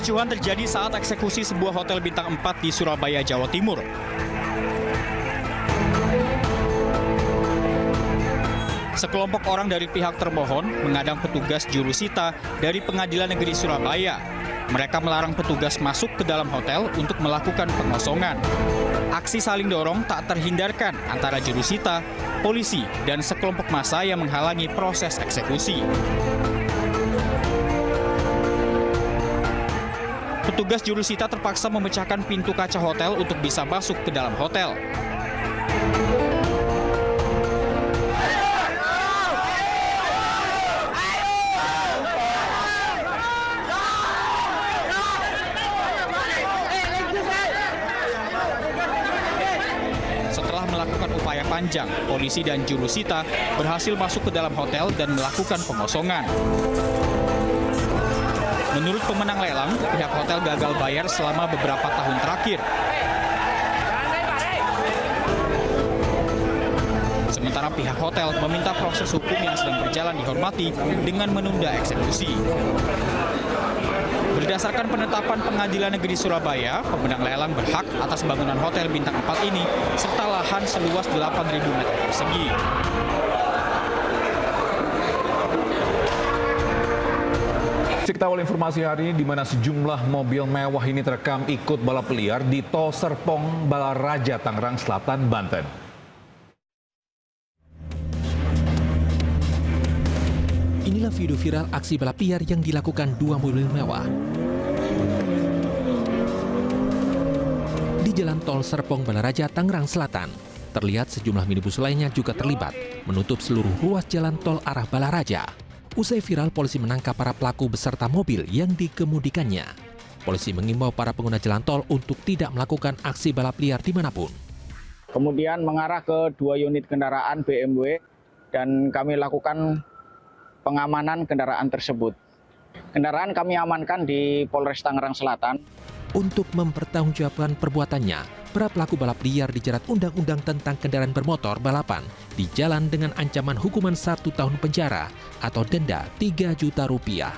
Kericuhan terjadi saat eksekusi sebuah hotel bintang 4 di Surabaya, Jawa Timur. Sekelompok orang dari pihak termohon mengadang petugas jurusita dari Pengadilan Negeri Surabaya. Mereka melarang petugas masuk ke dalam hotel untuk melakukan pengosongan. Aksi saling dorong tak terhindarkan antara jurusita, polisi, dan sekelompok massa yang menghalangi proses eksekusi. Petugas jurusita terpaksa memecahkan pintu kaca hotel untuk bisa masuk ke dalam hotel. Setelah melakukan upaya panjang, polisi dan jurusita berhasil masuk ke dalam hotel dan melakukan pengosongan. Menurut pemenang lelang, pihak hotel gagal bayar selama beberapa tahun terakhir. Sementara pihak hotel meminta proses hukum yang sedang berjalan dihormati dengan menunda eksekusi. Berdasarkan penetapan Pengadilan Negeri Surabaya, pemenang lelang berhak atas bangunan hotel bintang 4 ini serta lahan seluas 8.000 meter persegi. Kita awal informasi hari ini di mana sejumlah mobil mewah ini terekam ikut balap liar di Tol Serpong Balaraja, Tangerang Selatan, Banten. Inilah video viral aksi balap liar yang dilakukan dua mobil mewah di Jalan Tol Serpong Balaraja, Tangerang Selatan. Terlihat sejumlah minibus lainnya juga terlibat menutup seluruh ruas jalan tol arah Balaraja. Usai viral, polisi menangkap para pelaku beserta mobil yang dikemudikannya. Polisi mengimbau para pengguna jalan tol untuk tidak melakukan aksi balap liar dimanapun. Kemudian mengarah ke 2 unit kendaraan BMW dan kami lakukan pengamanan kendaraan tersebut. Kendaraan kami amankan di Polres Tangerang Selatan. Untuk mempertanggungjawabkan perbuatannya, para pelaku balap liar dijerat Undang-Undang tentang kendaraan bermotor balapan di jalan dengan ancaman hukuman 1 tahun penjara atau denda 3 juta rupiah.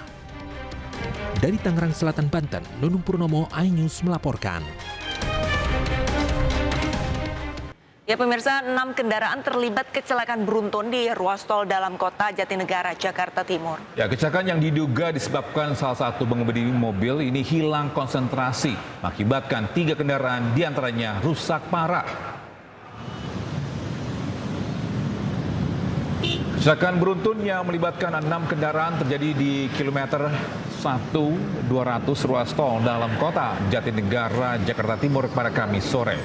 Dari Tangerang Selatan, Banten, Nunung Purnomo, iNews melaporkan. Ya pemirsa, 6 kendaraan terlibat kecelakaan beruntun di ruas tol dalam kota Jatinegara, Jakarta Timur. Ya, kecelakaan yang diduga disebabkan salah satu pengemudi mobil ini hilang konsentrasi, mengakibatkan 3 kendaraan diantaranya rusak parah. Kecelakaan beruntun yang melibatkan 6 kendaraan terjadi di kilometer 1.200 ruas tol dalam kota Jatinegara, Jakarta Timur pada Kamis sore.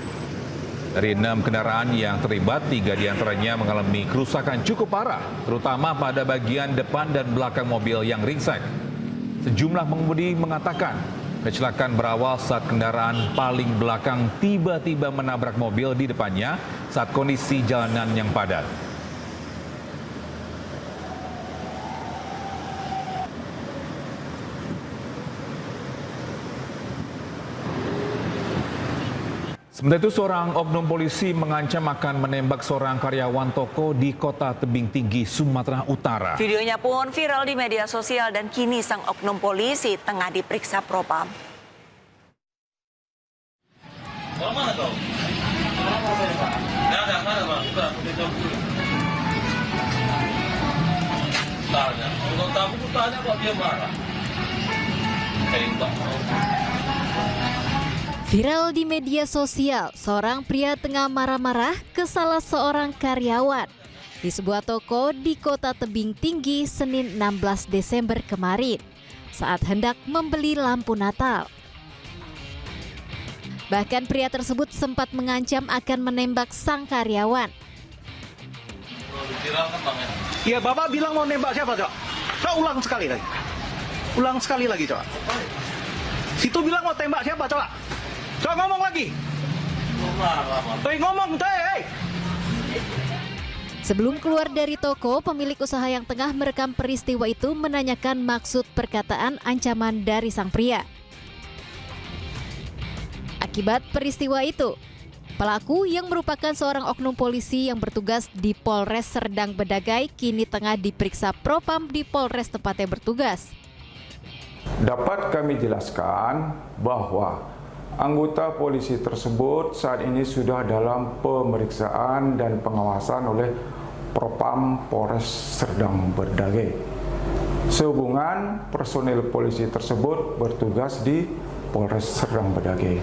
Dari 6 kendaraan yang terlibat, 3 diantaranya mengalami kerusakan cukup parah, terutama pada bagian depan dan belakang mobil yang ringsek. Sejumlah pengemudi mengatakan kecelakaan berawal saat kendaraan paling belakang tiba-tiba menabrak mobil di depannya saat kondisi jalanan yang padat. Sementara itu, seorang oknum polisi mengancam akan menembak seorang karyawan toko di Kota Tebing Tinggi, Sumatera Utara. Videonya pun viral di media sosial dan kini sang oknum polisi tengah diperiksa Propam. Mana kau? Mana bang? Tanya, kalau tamu tanya kok dia marah. Viral di media sosial, seorang pria tengah marah-marah ke salah seorang karyawan di sebuah toko di Kota Tebing Tinggi Senin 16 Desember kemarin saat hendak membeli lampu Natal. Bahkan pria tersebut sempat mengancam akan menembak sang karyawan. Iya, Bapak bilang mau nembak siapa, Cok? Coba ulang sekali lagi. Ulang sekali lagi, Cok. Situ bilang mau tembak siapa, Cok? Coba ngomong lagi. Ngomong, hey. Sebelum keluar dari toko, pemilik usaha yang tengah merekam peristiwa itu menanyakan maksud perkataan ancaman dari sang pria. Akibat peristiwa itu, pelaku yang merupakan seorang oknum polisi yang bertugas di Polres Serdang Bedagai kini tengah diperiksa Propam di Polres tempatnya bertugas. Dapat kami jelaskan bahwa anggota polisi tersebut saat ini sudah dalam pemeriksaan dan pengawasan oleh Propam Polres Serdang Bedagai. Sehubungan personil polisi tersebut bertugas di Polres Serdang Bedagai.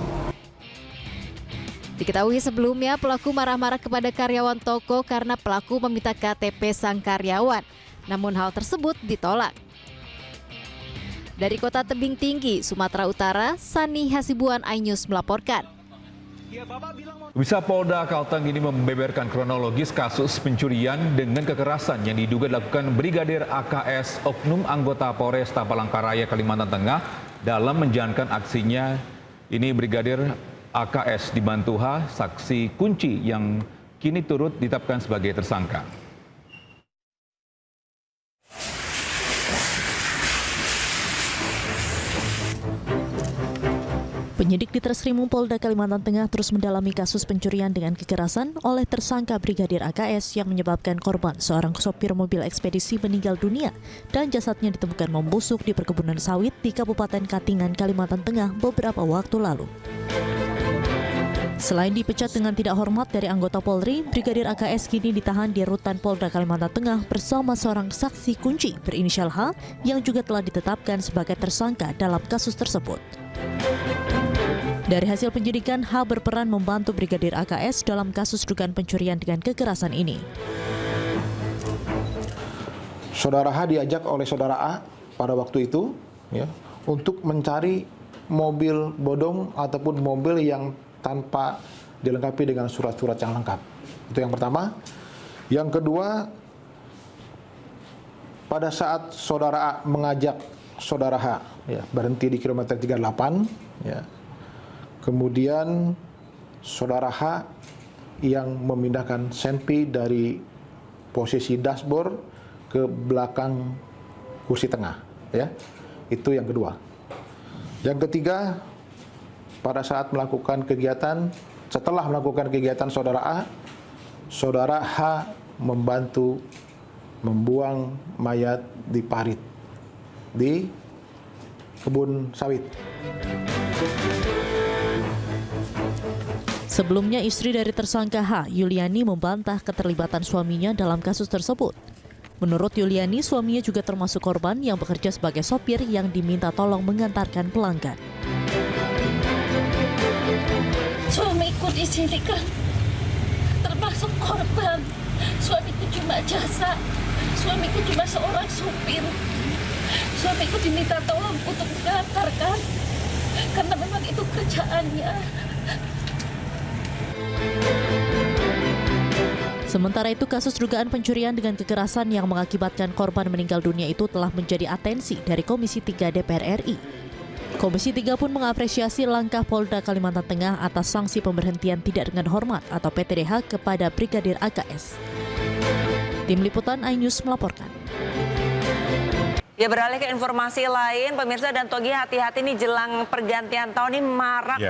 Diketahui sebelumnya pelaku marah-marah kepada karyawan toko karena pelaku meminta KTP sang karyawan. Namun hal tersebut ditolak. Dari Kota Tebing Tinggi, Sumatera Utara, Sani Hasibuan, iNews melaporkan. Bisa Polda Kalteng ini membeberkan kronologis kasus pencurian dengan kekerasan yang diduga dilakukan Brigadir AKS oknum anggota Polres Palangkaraya, Kalimantan Tengah dalam menjalankan aksinya. Ini Brigadir AKS dibantu H, saksi kunci yang kini turut ditetapkan sebagai tersangka. Penyidik di Treskrimum Polda Kalimantan Tengah terus mendalami kasus pencurian dengan kekerasan oleh tersangka Brigadir AKS yang menyebabkan korban seorang sopir mobil ekspedisi meninggal dunia dan jasadnya ditemukan membusuk di perkebunan sawit di Kabupaten Katingan, Kalimantan Tengah beberapa waktu lalu. Selain dipecat dengan tidak hormat dari anggota Polri, Brigadir AKS kini ditahan di Rutan Polda Kalimantan Tengah bersama seorang saksi kunci berinisial H yang juga telah ditetapkan sebagai tersangka dalam kasus tersebut. Dari hasil penyidikan, H berperan membantu Brigadir AKS dalam kasus dugaan pencurian dengan kekerasan ini. Saudara H diajak oleh saudara A pada waktu itu ya, untuk mencari mobil bodong ataupun mobil yang tanpa dilengkapi dengan surat-surat yang lengkap. Itu yang pertama. Yang kedua, pada saat saudara A mengajak saudara H ya, berhenti di kilometer 38 ya. Kemudian saudara H yang memindahkan senpi dari posisi dashboard ke belakang kursi tengah ya. Itu yang kedua. Yang ketiga, pada saat melakukan kegiatan, setelah melakukan kegiatan saudara A, saudara H membantu membuang mayat di parit di kebun sawit. Sebelumnya, istri dari tersangka H, Yuliani, membantah keterlibatan suaminya dalam kasus tersebut. Menurut Yuliani, suaminya juga termasuk korban yang bekerja sebagai sopir yang diminta tolong mengantarkan pelanggan. Suamiku di sini kan termasuk korban. Suamiku cuma jasa. Suamiku cuma seorang supir. Suamiku diminta tolong untuk mengantarkan karena memang itu kerjaannya. Sementara itu, kasus dugaan pencurian dengan kekerasan yang mengakibatkan korban meninggal dunia itu telah menjadi atensi dari Komisi 3 DPR RI. Komisi 3 pun mengapresiasi langkah Polda Kalimantan Tengah atas sanksi pemberhentian tidak dengan hormat atau PTDH kepada Brigadir AKS. Tim Liputan iNews melaporkan. Ya, beralih ke informasi lain, pemirsa dan Togi, hati-hati nih jelang pergantian tahun ini marak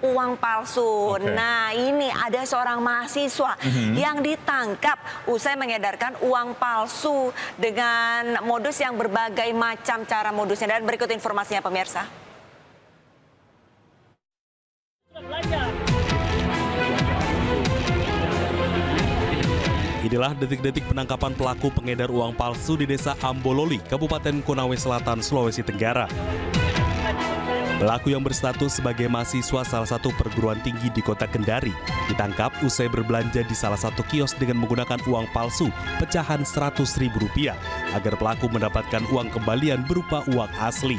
uang palsu. Nah, ini ada seorang mahasiswa yang ditangkap usai mengedarkan uang palsu dengan modus yang berbagai macam cara modusnya. Dan berikut informasinya, pemirsa. Inilah detik-detik penangkapan pelaku pengedar uang palsu di Desa Ambololi, Kabupaten Konawe Selatan, Sulawesi Tenggara. Pelaku yang berstatus sebagai mahasiswa salah satu perguruan tinggi di Kota Kendari ditangkap usai berbelanja di salah satu kios dengan menggunakan uang palsu pecahan Rp100.000 agar pelaku mendapatkan uang kembalian berupa uang asli.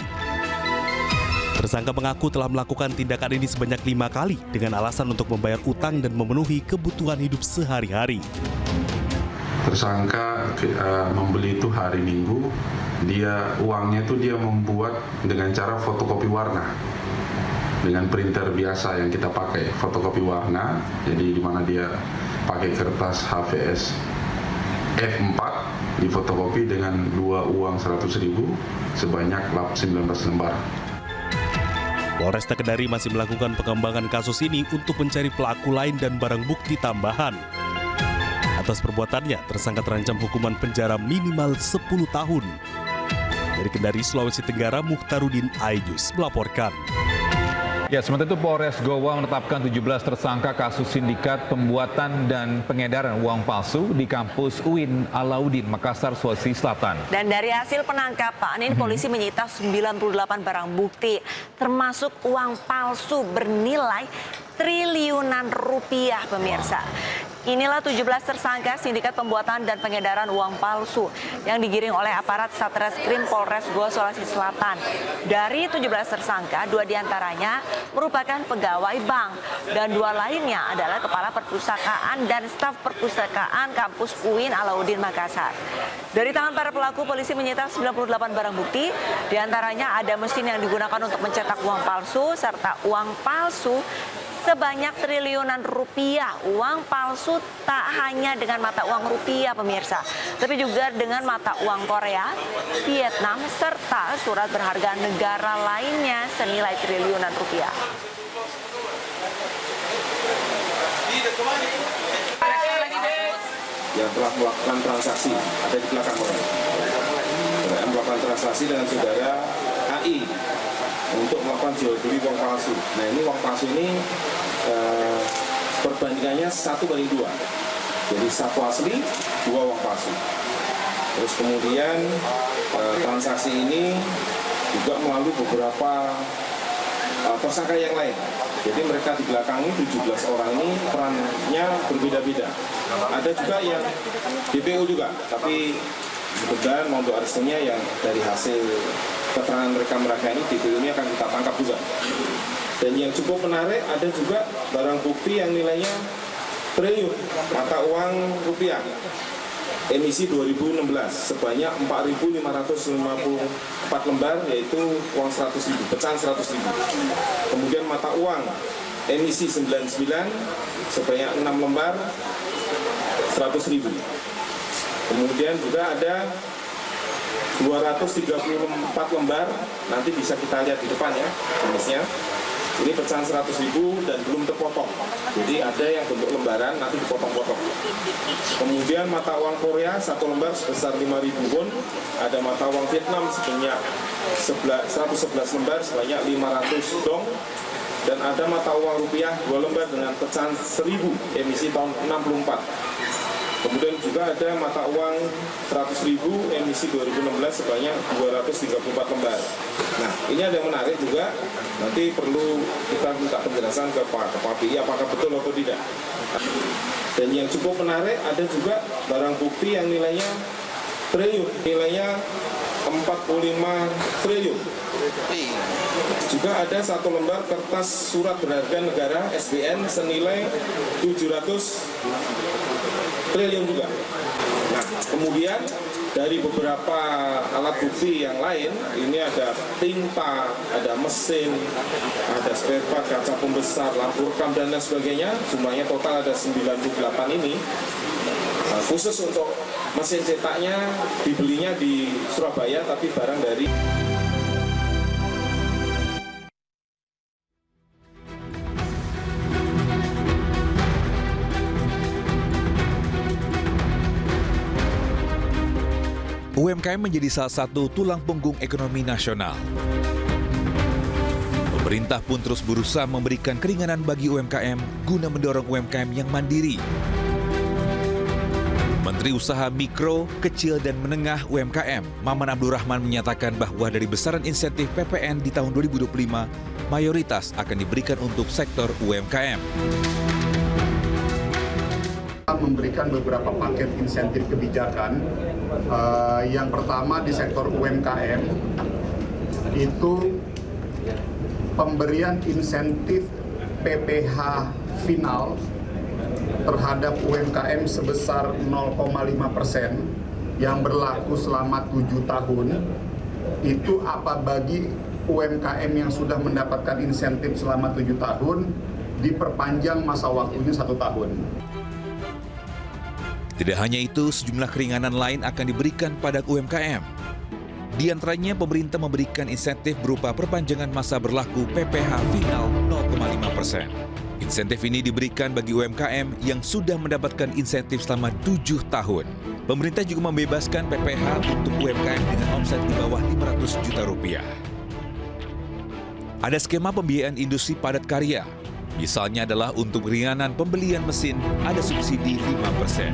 Tersangka mengaku telah melakukan tindakan ini sebanyak 5 kali dengan alasan untuk membayar utang dan memenuhi kebutuhan hidup sehari-hari. Tersangka membeli itu hari Minggu, uangnya itu dia membuat dengan cara fotokopi warna dengan printer biasa yang kita pakai, fotokopi warna. Jadi di mana dia pakai kertas HVS F4 difotokopi dengan 2 uang 100.000 sebanyak 19 lembar. Polresta Kendari masih melakukan pengembangan kasus ini untuk mencari pelaku lain dan barang bukti tambahan. Atas perbuatannya, tersangka terancam hukuman penjara minimal 10 tahun. Dari Kendari, Sulawesi Tenggara, Mukhtarudin Aidus melaporkan. Ya, sementara itu Polres Goa menetapkan 17 tersangka kasus sindikat pembuatan dan pengedaran uang palsu di kampus UIN Alauddin, Makassar, Sulawesi Selatan. Dan dari hasil penangkapan ini polisi menyita 98 barang bukti, termasuk uang palsu bernilai triliunan rupiah, pemirsa. Inilah 17 tersangka sindikat pembuatan dan pengedaran uang palsu yang digiring oleh aparat Satreskrim Polres Goa, Sulawesi Selatan. Dari 17 tersangka, 2 diantaranya merupakan pegawai bank dan 2 lainnya adalah kepala perpustakaan dan staf perpustakaan kampus UIN Alauddin, Makassar. Dari tangan para pelaku, polisi menyita 98 barang bukti, diantaranya ada mesin yang digunakan untuk mencetak uang palsu serta uang palsu sebanyak triliunan rupiah. Uang palsu tak hanya dengan mata uang rupiah, pemirsa, tapi juga dengan mata uang Korea, Vietnam, serta surat berharga negara lainnya senilai triliunan rupiah. Yang telah melakukan transaksi ada di belakang orang. Saudara melakukan transaksi dengan saudara HI untuk melakukan jual beli uang palsu. Nah, ini uang palsu ini perbandingannya 1:2. Jadi 1 asli, 2 uang palsu. Terus kemudian transaksi ini juga melalui beberapa tersangka yang lain. Jadi mereka di belakang ini 17 orang ini perannya berbeda-beda. Ada juga yang DPO juga, tapi kebetulan untuk aristonya yang dari hasil keterangan mereka ini DPO ini akan kita tangkap juga. Dan yang cukup menarik, ada juga barang bukti yang nilainya triliun mata uang rupiah emisi 2016 sebanyak 4.554 lembar, yaitu uang 100.000, pecahan 100.000. Kemudian mata uang emisi 99 sebanyak 6 lembar 100.000. Kemudian juga ada 234 lembar, nanti bisa kita lihat di depan ya jenisnya. Ini pecahan 100.000 dan belum terpotong. Jadi ada yang bentuk lembaran, nanti dipotong-potong. Kemudian mata uang Korea 1 lembar sebesar 5.000 won. Ada mata uang Vietnam sebanyak 111 lembar sebanyak 500 dong. Dan ada mata uang rupiah 2 lembar dengan pecahan 1.000 emisi tahun 64. Kemudian juga ada mata uang 100.000 emisi 2016 sebanyak 234 lembar. Nah, ini ada yang menarik juga. Nanti perlu kita minta penjelasan ke Pak KPI apakah betul atau tidak. Dan yang cukup menarik, ada juga barang bukti yang nilainya triliun, nilainya 45 triliun. Juga ada 1 lembar kertas surat berharga negara SBN senilai 700 triliun juga. Nah, kemudian dari beberapa alat bukti yang lain, ini ada tinta, ada mesin, ada spare part, kaca pembesar, lampu rekam, dan lain sebagainya. Jumlahnya total ada 98 ini. Khusus untuk mesin cetaknya dibelinya di Surabaya, tapi barang dari UMKM menjadi salah satu tulang punggung ekonomi nasional. Pemerintah pun terus berusaha memberikan keringanan bagi UMKM guna mendorong UMKM yang mandiri. Menteri Usaha Mikro, Kecil dan Menengah UMKM, Maman Abdurrahman menyatakan bahwa dari besaran insentif PPN di tahun 2025, mayoritas akan diberikan untuk sektor UMKM. Memberikan beberapa paket insentif kebijakan. Yang pertama di sektor UMKM itu pemberian insentif PPh final terhadap UMKM sebesar 0,5% yang berlaku selama 7 tahun. Itu apa bagi UMKM yang sudah mendapatkan insentif selama 7 tahun diperpanjang masa waktunya 1 tahun. Tidak hanya itu, sejumlah keringanan lain akan diberikan pada UMKM. Di antaranya, pemerintah memberikan insentif berupa perpanjangan masa berlaku PPh final 0,5%. Insentif ini diberikan bagi UMKM yang sudah mendapatkan insentif selama 7 tahun. Pemerintah juga membebaskan PPh untuk UMKM dengan omset di bawah 500 juta rupiah. Ada skema pembiayaan industri padat karya. Misalnya adalah untuk ringanan pembelian mesin, ada subsidi 5%.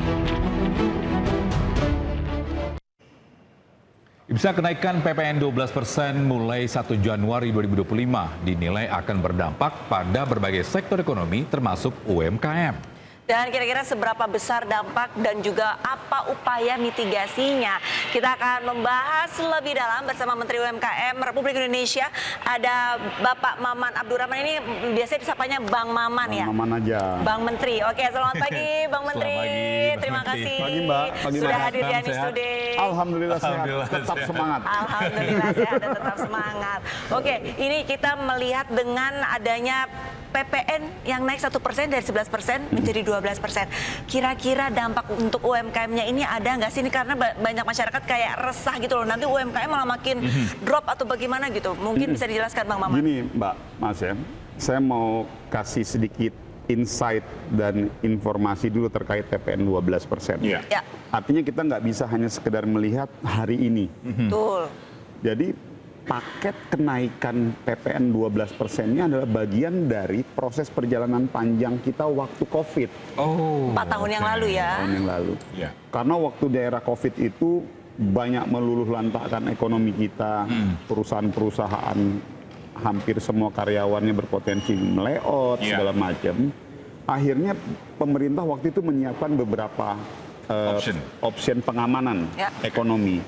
Bisa kenaikan PPN 12% mulai 1 Januari 2025 dinilai akan berdampak pada berbagai sektor ekonomi termasuk UMKM. Dan kira-kira seberapa besar dampak dan juga apa upaya mitigasinya? Kita akan membahas lebih dalam bersama Menteri UMKM Republik Indonesia. Ada Bapak Maman Abdurrahman, ini biasanya disapanya Bang Maman ya? Bang Maman aja. Bang Menteri. Oke, selamat pagi Bang Menteri. Selamat pagi, Terima kasih. Pagi Mbak. Pagi, sudah Mbak. hadir di Anies Today. Alhamdulillah sehat. Tetap semangat. Alhamdulillah sehat dan tetap semangat. Oke, ini kita melihat dengan adanya PPN yang naik 1% dari 11% menjadi 12%. Kira-kira dampak untuk UMKM-nya ini ada nggak sih? Ini karena banyak masyarakat kayak resah gitu loh. Nanti UMKM malah makin drop atau bagaimana gitu. Mungkin bisa dijelaskan Bang Maman. Gini Mbak, Mas ya, saya mau kasih sedikit insight dan informasi dulu terkait PPN 12%. Ya. Artinya kita nggak bisa hanya sekedar melihat hari ini. Betul. Jadi paket kenaikan PPN 12%-nya adalah bagian dari proses perjalanan panjang kita waktu COVID. 4 tahun yang lalu ya. 4 tahun yang lalu. Karena waktu daerah COVID itu banyak meluluh lantakkan ekonomi kita, perusahaan-perusahaan hampir semua karyawannya berpotensi melayout segala macam. Akhirnya pemerintah waktu itu menyiapkan beberapa option pengamanan ekonomi.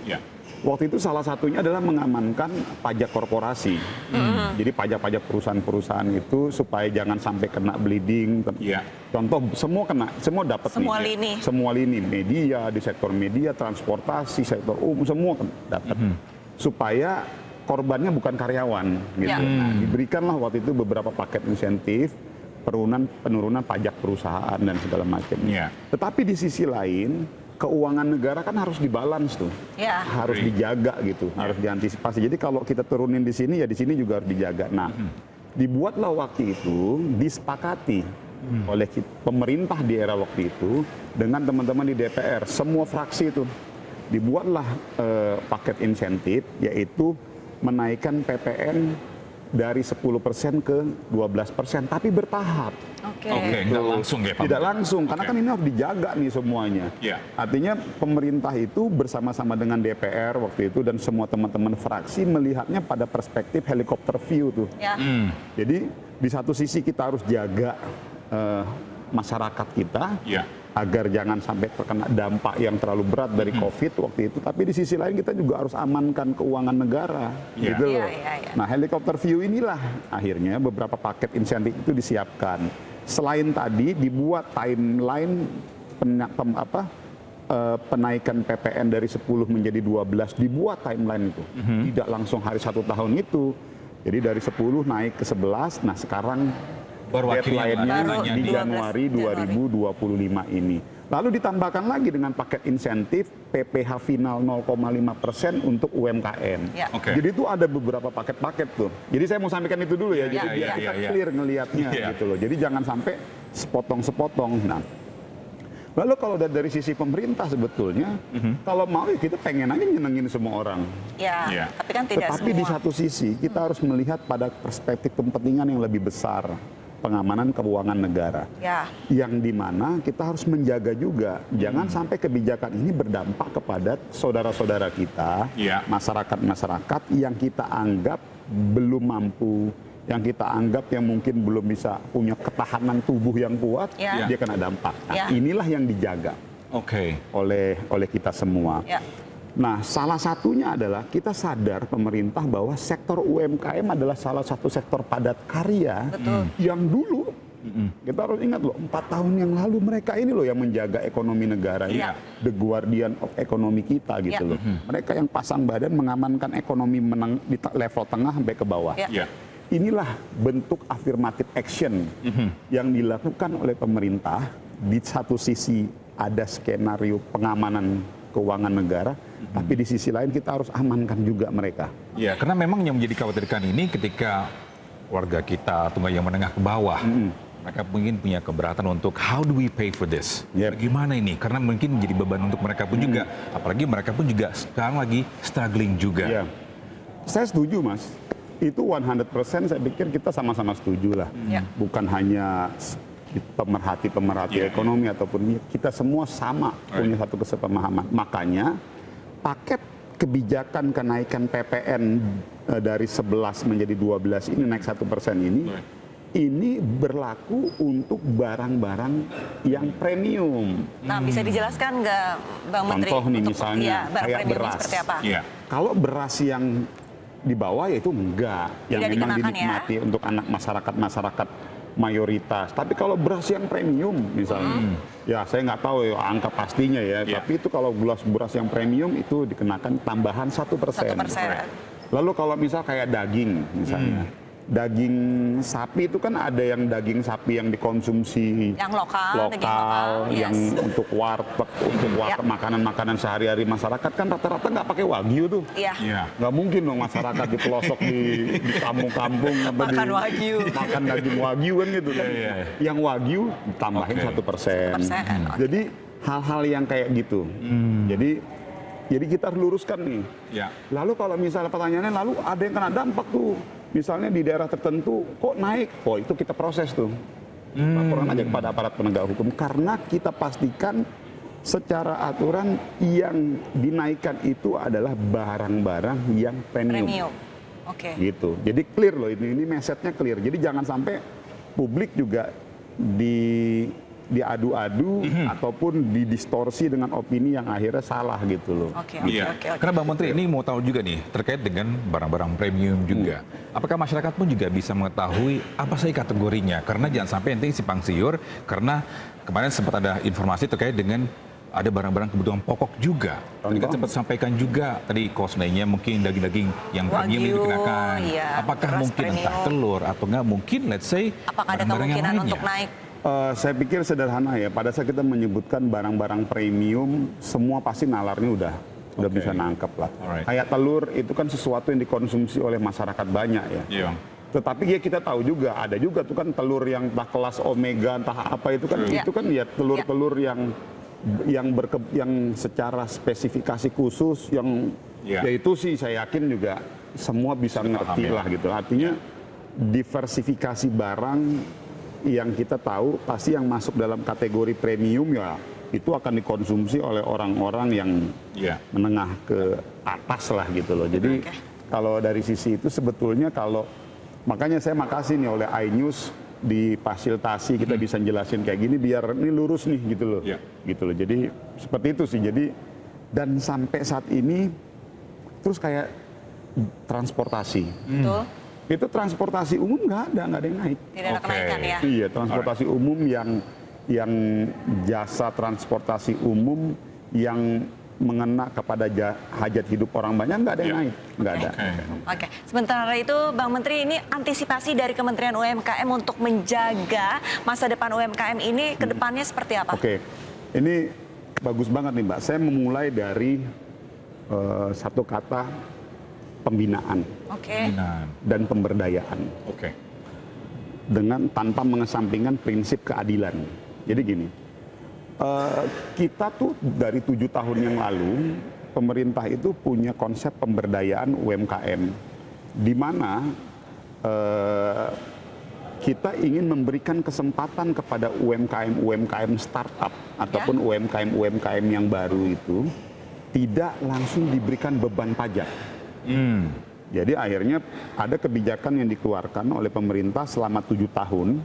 Waktu itu salah satunya adalah mengamankan pajak korporasi. Jadi pajak-pajak perusahaan-perusahaan itu supaya jangan sampai kena bleeding. Contoh semua kena, semua dapat semua nih. lini. Semua lini, media, di sektor media, transportasi, sektor umum, semua dapat. Supaya korbannya bukan karyawan gitu. Nah, diberikanlah waktu itu beberapa paket insentif, penurunan pajak perusahaan dan segala macam. Tetapi di sisi lain keuangan negara kan harus dibalance tuh, harus dijaga gitu, harus diantisipasi. Jadi kalau kita turunin di sini ya di sini juga harus dijaga. Nah, dibuatlah waktu itu disepakati oleh pemerintah di era waktu itu dengan teman-teman di DPR, semua fraksi itu dibuatlah paket insentif, yaitu menaikkan PPN dari 10% ke 12%, tapi bertahap. Tidak langsung ya Pak? Tidak langsung, karena kan ini harus dijaga nih semuanya. Artinya pemerintah itu bersama-sama dengan DPR waktu itu dan semua teman-teman fraksi melihatnya pada perspektif helikopter view tuh. Jadi di satu sisi kita harus jaga masyarakat kita, agar jangan sampai terkena dampak yang terlalu berat dari COVID waktu itu. Tapi di sisi lain kita juga harus amankan keuangan negara, gitu loh. Nah, helikopter view inilah akhirnya beberapa paket insentif itu disiapkan. Selain tadi dibuat timeline penaikan PPN dari 10 menjadi 12, dibuat timeline itu. Tidak langsung hari 1 tahun itu. Jadi dari 10 naik ke 11. Nah, sekarang deadline-nya di Januari 2025 ini. Lalu ditambahkan lagi dengan paket insentif PPh final 0,5% untuk UMKM. Jadi itu ada beberapa paket-paket tuh. Jadi saya mau sampaikan itu dulu ya. Jadi biar kita clear ngelihatnya gitu loh. Jadi jangan sampai sepotong-sepotong. Nah, lalu kalau dari sisi pemerintah sebetulnya, kalau mau ya kita pengen aja nyenengin semua orang. Tapi kan tidak Tetapi semua. di satu sisi kita harus melihat pada perspektif kepentingan yang lebih besar, pengamanan keuangan negara. Yang dimana kita harus menjaga juga, jangan sampai kebijakan ini berdampak kepada saudara-saudara kita, masyarakat-masyarakat yang kita anggap belum mampu, yang kita anggap yang mungkin belum bisa punya ketahanan tubuh yang kuat, dia kena dampak. Nah, inilah yang dijaga oleh kita semua. Nah, salah satunya adalah kita sadar pemerintah bahwa sektor UMKM adalah salah satu sektor padat karya yang dulu kita harus ingat loh, 4 tahun yang lalu mereka ini loh yang menjaga ekonomi negara, the guardian of ekonomi kita gitu loh. Mereka yang pasang badan mengamankan ekonomi di level tengah sampai ke bawah. Inilah bentuk affirmative action yang dilakukan oleh pemerintah. Di satu sisi ada skenario pengamanan keuangan negara, tapi di sisi lain kita harus amankan juga mereka. Ya, karena memang yang menjadi khawatirkan ini ketika warga kita atau yang menengah ke bawah mereka mungkin punya keberatan untuk how do we pay for this? Bagaimana ini? Karena mungkin menjadi beban untuk mereka pun juga. Apalagi mereka pun juga sekarang lagi struggling juga. Saya setuju, Mas. Itu 100% saya pikir kita sama-sama setuju lah. Bukan hanya pemerhati ekonomi ataupun kita semua sama punya satu kesepemahaman. Makanya paket kebijakan kenaikan PPN dari 11 menjadi 12 ini naik 1% ini berlaku untuk barang-barang yang premium. Nah, bisa dijelaskan nggak, Bang Menteri? Contoh nih misalnya kayak beras. Seperti apa? Kalau beras yang di bawah ya itu enggak, yang Tidak memang dikenakan, dinikmati untuk anak masyarakat mayoritas. Tapi kalau beras yang premium misalnya, ya saya nggak tahu ya angka pastinya ya. Tapi itu kalau beras yang premium itu dikenakan tambahan 1%. Lalu kalau misal kayak daging misalnya. Daging sapi itu kan ada yang daging sapi yang dikonsumsi yang lokal, yang untuk warteg, makanan-makanan sehari-hari masyarakat kan rata-rata nggak pakai wagyu tuh. Nggak mungkin dong masyarakat di pelosok di kampung-kampung makan wagyu, makan daging wagyu kan gitu kan. Yang wagyu tambahin 1%. Jadi hal-hal yang kayak gitu. Jadi kita harus luruskan nih. Lalu kalau misalnya pertanyaannya, lalu ada yang kena dampak tuh. Misalnya di daerah tertentu kok naik, itu kita proses tuh. Laporan aja kepada aparat penegak hukum. Karena kita pastikan secara aturan yang dinaikkan itu adalah barang-barang yang premium. Gitu. Jadi clear loh, ini message-nya clear. Jadi jangan sampai publik juga diadu-adu ataupun didistorsi dengan opini yang akhirnya salah gitu loh. Karena Bang Menteri ini mau tahu juga nih terkait dengan barang-barang premium juga. Apakah masyarakat pun juga bisa mengetahui apa sih kategorinya? Karena jangan sampai nanti simpang siur, karena kemarin sempat ada informasi terkait dengan ada barang-barang kebutuhan pokok juga. Tadi kan sempat sampaikan juga tadi cost lainnya mungkin daging-daging yang premium ini dikenakan. Apakah mungkin entah telur atau enggak mungkin let's say apakah ada kemungkinan untuk naik? Saya pikir sederhana ya, pada saat kita menyebutkan barang-barang premium, semua pasti nalarnya udah bisa nangkep lah. Kayak telur itu kan sesuatu yang dikonsumsi oleh masyarakat banyak ya. Tetapi ya kita tahu juga, ada juga tuh kan telur yang entah kelas omega, entah apa itu kan, itu kan ya telur-telur yang secara spesifikasi khusus, yang ya itu sih saya yakin juga semua bisa ngerti lah gitu. Artinya diversifikasi barang yang kita tahu pasti yang masuk dalam kategori premium ya itu akan dikonsumsi oleh orang-orang yang menengah ke atas lah gitu loh. Jadi kalau dari sisi itu sebetulnya makanya saya makasih nih oleh iNews difasilitasi kita bisa jelasin kayak gini biar ini lurus nih gitu loh. Gitu loh. Jadi seperti itu sih. Jadi dan sampai saat ini terus kayak transportasi. Itu transportasi umum nggak ada yang naik. Tidak ada kenaikan ya? Iya, transportasi umum yang jasa transportasi umum yang mengena kepada hajat hidup orang banyak nggak ada yang naik, nggak ada. Sementara itu Bang Menteri, ini antisipasi dari Kementerian UMKM untuk menjaga masa depan UMKM ini ke depannya seperti apa? Ini bagus banget nih Mbak. Saya memulai dari satu kata pembinaan dan pemberdayaan, dengan tanpa mengesampingkan prinsip keadilan. Jadi gini, kita tuh dari 7 tahun yang lalu pemerintah itu punya konsep pemberdayaan UMKM, di mana kita ingin memberikan kesempatan kepada UMKM startup ataupun UMKM yang baru itu tidak langsung diberikan beban pajak. Jadi akhirnya ada kebijakan yang dikeluarkan oleh pemerintah selama 7 tahun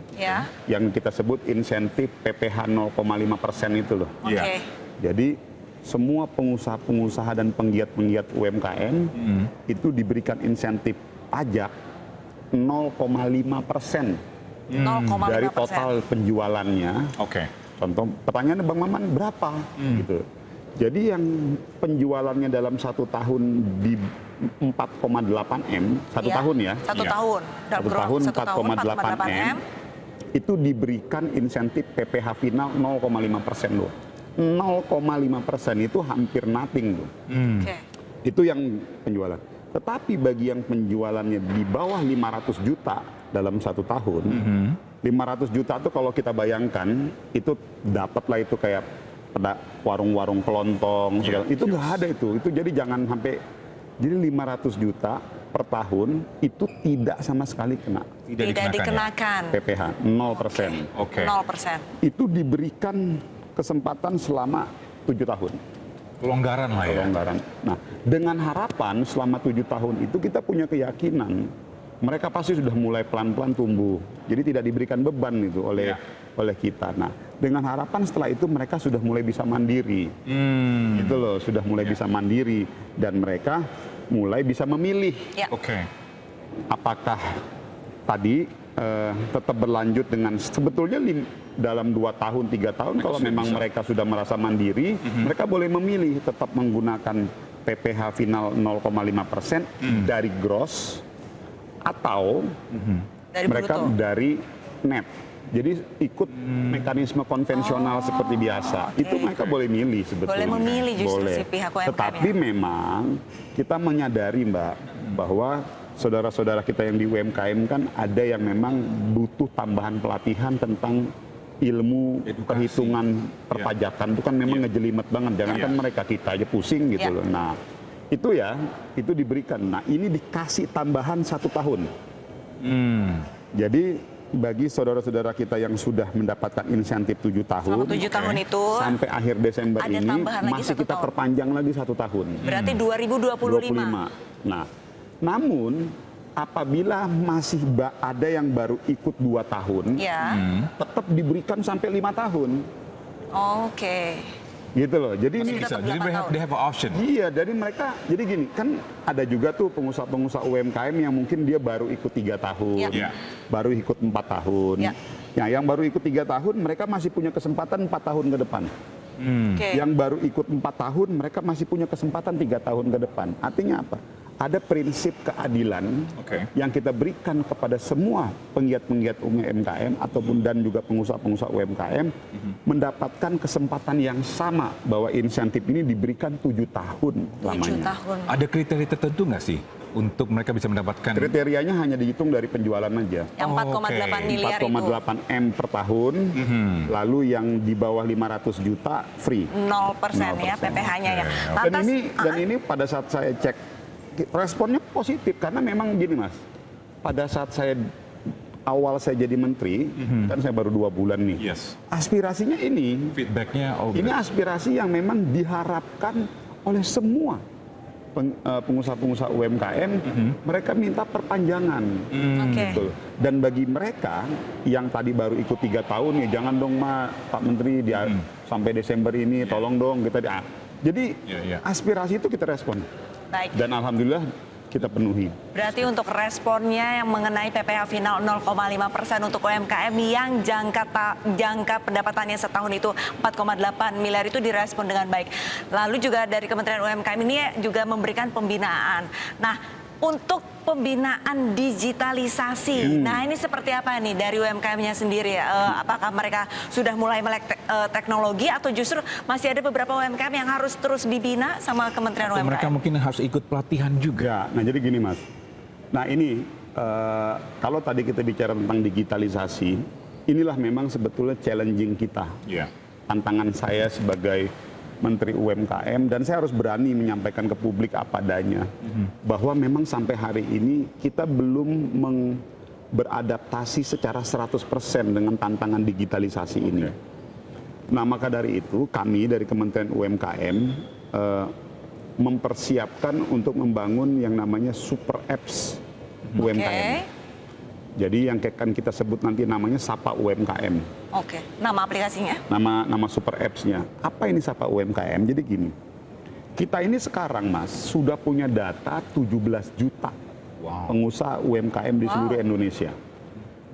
yang kita sebut insentif PPh 0,5% itu loh. Jadi semua pengusaha-pengusaha dan penggiat-penggiat UMKM itu diberikan insentif pajak 0,5% dari total penjualannya. Contoh pertanyaannya Bang Maman berapa? Gitu. Jadi yang penjualannya dalam 1 tahun di 4,8 M, tahun ya. Satu tahun 4,8 M itu diberikan insentif PPh final 0,5% loh. 0,5% itu hampir nothing loh. Itu yang penjualan. Tetapi bagi yang penjualannya di bawah 500 juta dalam 1 tahun, 500 juta tuh kalau kita bayangkan itu dapatlah itu kayak pada warung-warung kelontong segala. Itu nggak ada itu jadi jangan sampai, jadi 500 juta per tahun itu tidak sama sekali kena. Tidak dikenakan. PPh 0%. Oke. 0%. Itu diberikan kesempatan selama 7 tahun. Pelonggaran lah ya. Pelonggaran. Nah, dengan harapan selama 7 tahun itu kita punya keyakinan mereka pasti sudah mulai pelan-pelan tumbuh. Jadi tidak diberikan beban itu oleh kita. Nah, dengan harapan setelah itu mereka sudah mulai bisa mandiri. Gitu loh, sudah mulai bisa mandiri dan mereka mulai bisa memilih. Oke. Apakah tadi tetap berlanjut dengan sebetulnya dalam 2 tahun, 3 tahun kalau memang mereka sudah merasa mandiri, mereka boleh memilih tetap menggunakan PPh final 0,5% dari gross atau mereka dari net. Jadi ikut mekanisme konvensional seperti biasa. Itu mereka boleh milih sebetulnya. Boleh memilih justru boleh. si pihak UMKM. Tetapi memang kita menyadari Mbak bahwa saudara-saudara kita yang di UMKM kan ada yang memang butuh tambahan pelatihan tentang ilmu perhitungan perpajakan itu kan memang ngejelimet banget. Jangankan mereka, kita aja pusing gitu loh. Nah, itu diberikan. Nah, ini dikasih tambahan 1 tahun. Jadi bagi saudara-saudara kita yang sudah mendapatkan insentif 7 tahun, selama 7 tahun itu sampai akhir Desember ada ini masih 1 kita tahun. perpanjang lagi 1 tahun. Berarti 2025. Nah, namun apabila masih ada yang baru ikut 2 tahun, tetap diberikan sampai 5 tahun. Oke. Gitu loh. Jadi ini bisa. Jadi they have an option. Iya, dari mereka. Jadi gini, kan ada juga tuh pengusaha-pengusaha UMKM yang mungkin dia baru ikut 3 tahun, baru ikut 4 tahun. Nah, yang baru ikut 3 tahun, mereka masih punya kesempatan 4 tahun ke depan. Yang baru ikut 4 tahun, mereka masih punya kesempatan 3 tahun ke depan. Artinya apa? Ada prinsip keadilan yang kita berikan kepada semua penggiat-penggiat UMKM ataupun dan juga pengusaha-pengusaha UMKM mendapatkan kesempatan yang sama bahwa insentif ini diberikan 7 tahun lamanya. Ada kriteria tertentu nggak sih untuk mereka bisa mendapatkan? Kriterianya hanya dihitung dari penjualan aja. Yang 4,8 miliar 4,8 M per tahun, lalu yang di bawah 500 juta free. 0% ya PPh-nya ya. Dan ini pada saat saya cek responnya positif karena memang gini Mas, pada saat saya jadi menteri, kan saya baru 2 bulan nih. Aspirasinya ini, feedbacknya, ini aspirasi yang memang diharapkan oleh semua pengusaha-pengusaha UMKM. Mereka minta perpanjangan. Gitu. Dan bagi mereka yang tadi baru ikut 3 tahun, ya jangan dong Pak Menteri sampai Desember ini, tolong dong kita. Jadi aspirasi itu kita respon. Baik. Dan alhamdulillah kita penuhi. Berarti untuk responnya yang mengenai PPh final 0,5% untuk UMKM yang jangka pendapatannya setahun itu 4,8 miliar itu direspon dengan baik. Lalu juga dari Kementerian UMKM ini juga memberikan pembinaan. Nah, untuk pembinaan digitalisasi, nah ini seperti apa nih dari UMKM-nya sendiri? Apakah mereka sudah mulai melek teknologi atau justru masih ada beberapa UMKM yang harus terus dibina sama Kementerian UMKM? Mereka mungkin harus ikut pelatihan juga. Nah, jadi gini Mas. Nah ini kalau tadi kita bicara tentang digitalisasi, inilah memang sebetulnya challenging kita. Tantangan saya sebagai Menteri UMKM, dan saya harus berani menyampaikan ke publik apa adanya bahwa memang sampai hari ini kita belum beradaptasi secara 100% dengan tantangan digitalisasi ini. Nah, maka dari itu kami dari Kementerian UMKM mempersiapkan untuk membangun yang namanya super apps UMKM. Jadi yang akan kita sebut nanti namanya Sapa UMKM. Oke, nama aplikasinya? Nama super apps-nya. Apa ini Sapa UMKM? Jadi gini, kita ini sekarang Mas sudah punya data 17 juta pengusaha UMKM di seluruh Indonesia.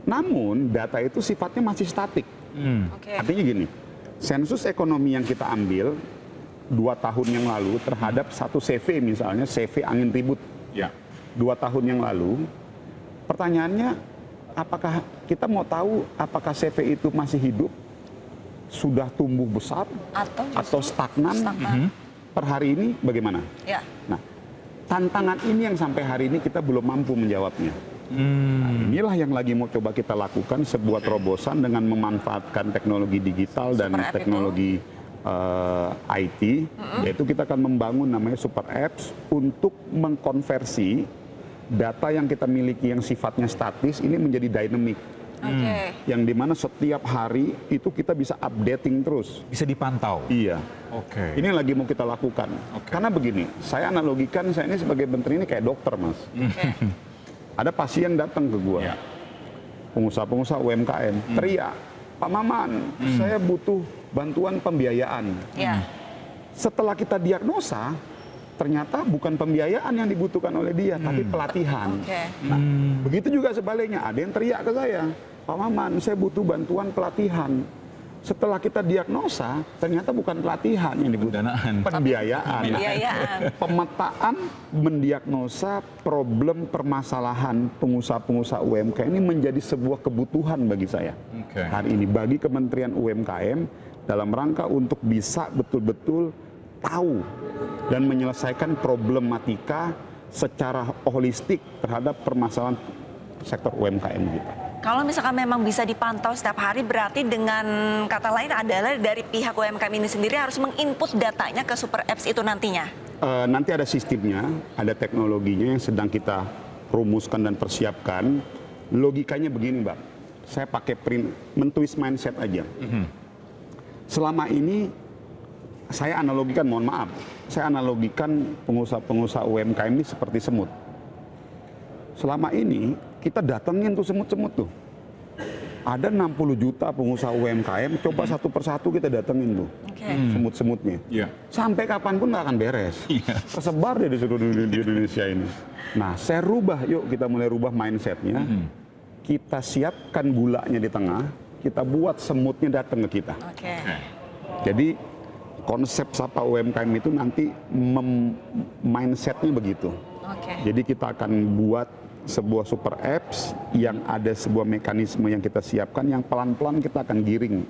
Namun data itu sifatnya masih statik. Artinya gini, sensus ekonomi yang kita ambil 2 tahun yang lalu terhadap satu CV misalnya, CV angin ribut. 2 tahun yang lalu, pertanyaannya, apakah kita mau tahu apakah CV itu masih hidup, sudah tumbuh besar, atau stagnan? Per hari ini bagaimana? Nah, tantangan ini yang sampai hari ini kita belum mampu menjawabnya. Nah, inilah yang lagi mau coba kita lakukan, sebuah terobosan dengan memanfaatkan teknologi digital dan teknologi IT, yaitu kita akan membangun namanya super apps untuk mengkonversi data yang kita miliki yang sifatnya statis ini menjadi dynamic. Yang dimana setiap hari itu kita bisa updating terus. Bisa dipantau? Iya. Ini yang lagi mau kita lakukan. Karena begini, saya analogikan, saya ini sebagai menteri ini kayak dokter, Mas. Ada pasien datang ke gua, pengusaha-pengusaha UMKM, teriak, Pak Maman, saya butuh bantuan pembiayaan. Setelah kita diagnosa, ternyata bukan pembiayaan yang dibutuhkan oleh dia, tapi pelatihan. Nah, begitu juga sebaliknya, ada yang teriak ke saya, Pak Maman, saya butuh bantuan pelatihan. Setelah kita diagnosa, ternyata bukan pelatihan yang dibutuhkan, pembiayaan. Pemetaan mendiagnosa problem permasalahan pengusaha-pengusaha UMKM ini menjadi sebuah kebutuhan bagi saya. Hari ini bagi Kementerian UMKM dalam rangka untuk bisa betul-betul tahu dan menyelesaikan problematika secara holistik terhadap permasalahan sektor UMKM kita. Kalau misalkan memang bisa dipantau setiap hari, berarti dengan kata lain adalah dari pihak UMKM ini sendiri harus menginput datanya ke super apps itu nantinya? Nanti ada sistemnya, ada teknologinya yang sedang kita rumuskan dan persiapkan. Logikanya begini, Mbak. Saya pakai mentwist mindset aja. Selama ini saya analogikan, mohon maaf, saya analogikan pengusaha-pengusaha UMKM ini seperti semut. Selama ini kita datengin tuh semut-semut tuh. Ada 60 juta pengusaha UMKM, coba satu persatu kita datengin tuh, semut-semutnya. Sampai kapanpun nggak akan beres. Tersebar deh di seluruh Indonesia ini. Nah, saya rubah, yuk kita mulai rubah mindsetnya. Kita siapkan gulanya di tengah, kita buat semutnya datang ke kita. Jadi konsep Sapa UMKM itu nanti mindsetnya begitu. Jadi kita akan buat sebuah super apps yang ada sebuah mekanisme yang kita siapkan yang pelan-pelan kita akan giring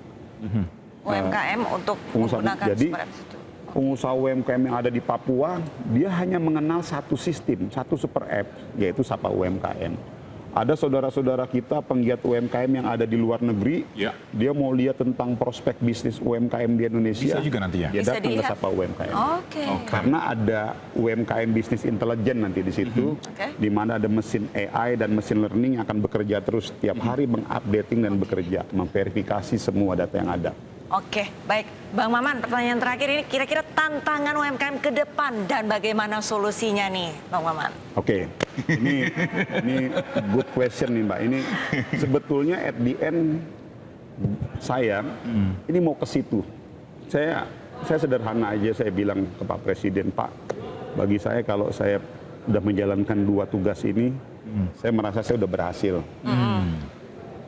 UMKM untuk menggunakan super apps itu. Pengusaha UMKM yang ada di Papua, dia hanya mengenal satu sistem, satu super apps, yaitu Sapa UMKM. Ada saudara-saudara kita penggiat UMKM yang ada di luar negeri, dia mau lihat tentang prospek bisnis UMKM di Indonesia. Bisa juga nanti ya? Dia datang ke Sapa UMKM. Karena ada UMKM bisnis intelijen nanti di situ, di mana ada mesin AI dan mesin learning yang akan bekerja terus setiap hari mengupdating dan bekerja, memverifikasi semua data yang ada. Oke, baik. Bang Maman, pertanyaan terakhir ini kira-kira tantangan UMKM ke depan dan bagaimana solusinya nih, Bang Maman? Oke, ini good question nih Mbak. Ini sebetulnya at the end saya ini mau ke situ. Saya sederhana aja, saya bilang ke Pak Presiden, Pak, bagi saya kalau saya sudah menjalankan 2 tugas ini, saya merasa saya sudah berhasil.